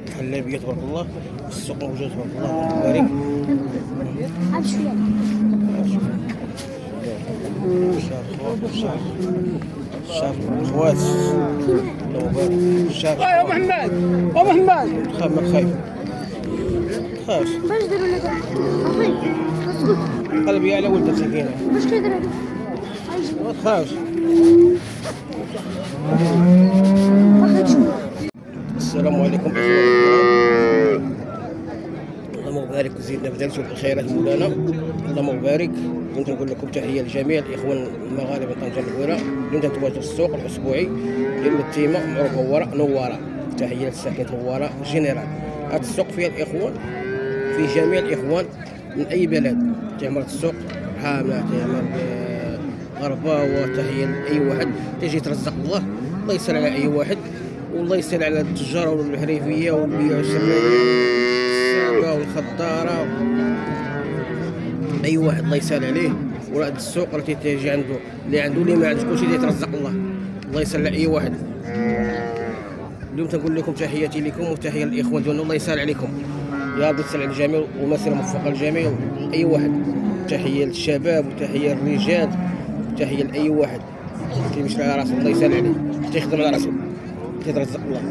الحلابية تبارك الله، السوق موجود تبارك الله، بارك. شاف خوات الله يبارك. شاف يا محمد يا محمد خاف ما خايف خاف باش داروا لك اخي اسكت قلبي على ولدك سكينة باش كيدير هذا ما تخافش. واخا تشوف السلام عليكم اخواني الكرام، اللهم بارك وزيدنا بذلك الخيرات مولانا، اللهم بارك. كنت نقول لكم تحيه لجميع الاخوان المغاربه طنجه الاولى اللي تواجدوا في السوق الاسبوعي ديال التيمه معروف نواره. تحيه للساكنه نواره جنرال. هذا السوق فيه الاخوان، في جميع الاخوان من اي بلد. تعمر السوق حامه، تعمر غرباوه، تحيه لاي واحد تيجي يترزق الله. الله يسهل على اي واحد، والله يسهل على التجار والحريفيه والبيع والسباكه والخضاره، اي واحد الله يسهل عليه. وراه السوق راه تيجي عنده اللي عنده اللي ما عندوش كلشي تيترزق الله. الله يسهل على اي واحد. اليوم تنقول لكم تحياتي لكم وتحيه للاخوان ديالنا، الله يسهل عليكم، يا رب يسهل على الجميع ومسيره موفقه للجميع اي واحد. تحيه للشباب وتحيه للرجال وتحيه لاي واحد تيمشي على راسه، الله يسهل عليه، تيخدم على راسه، تيترزق الله.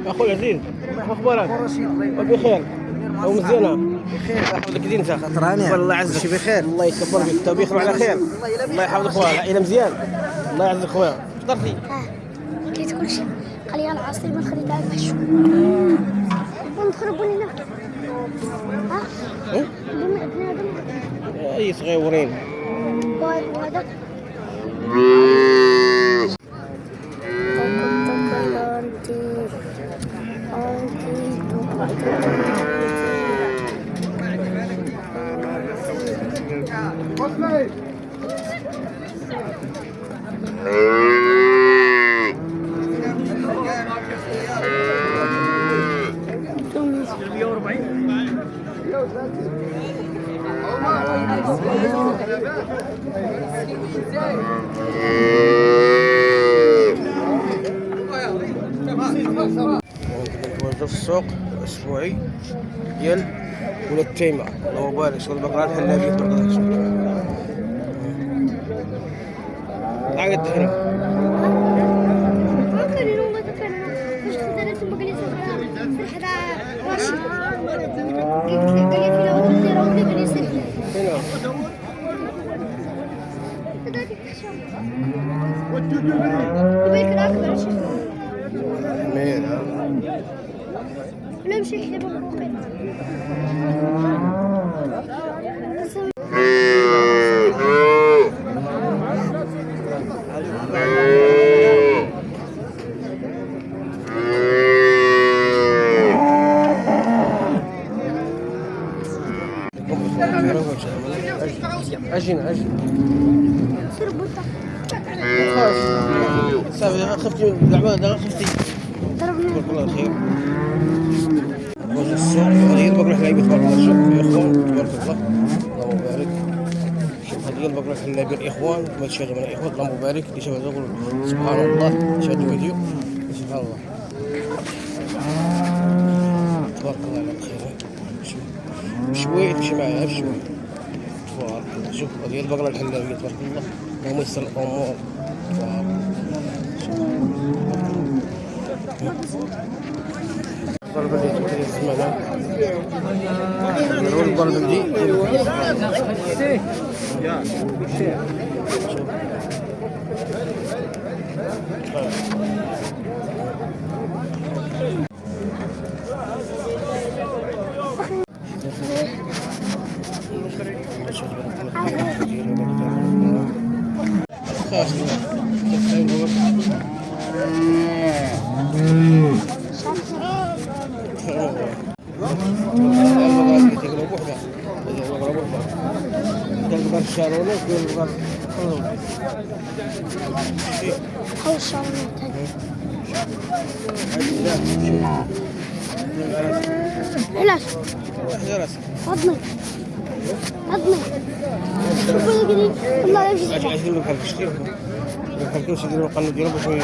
اخويا عزيز، شنو اخبارك؟ بخير او مزيانه؟ بخير يحفظك دينك خطراني والله يعزك. شي بخير الله يكبر بك، انت بخير وعلى خير. الله يحفظك خويا، العائله مزيان. الله يعزك خويا. فطرتي؟ كيت كلشي قال لي العصير ما نخلي تاع الحشو ونخربوا لنا ها بنادم اي صغيورين. وهذا نتواجدوا في السوق الاسبوعي ديال ولا التيمه. الله يبارك. شغل البقره الحلابيه تبارك الله. عقد هنا كان يوم ما كان فاش دخلت انا تما قال لي سير حدا راشد قال لي فينا ودير سير ولي قال لي سير هنا هذاك الحشام يبيك الاكبر شيخ مين ولا مشي حدا بمروقين اجينا سير بوطه صافي خفتي زعما خفتي. ضربنا تبارك الله خير. السوق هذه البقرة الحلابية تبارك الله. شوف يا اخوان تبارك الله، اللهم بارك. شوف هذه البقرة الحلابية الاخوان كما تشاهدوا من الاخوان، اللهم بارك. اللي شاف يقول سبحان الله، شاهدوا الفيديو سبحان الله تبارك الله على خير. بشوي تمشي معاها بشوي تبارك الله. شوف هذه البقرة الحلابية تبارك الله، اللهم يسر الامور تبارك الضربة اللي تمشي الزمانة نقول الضربة دي حول الشعرونات علاش فضلي شوفوا لي والله لا اجي نديرو الكركشتي القنو ديالو باش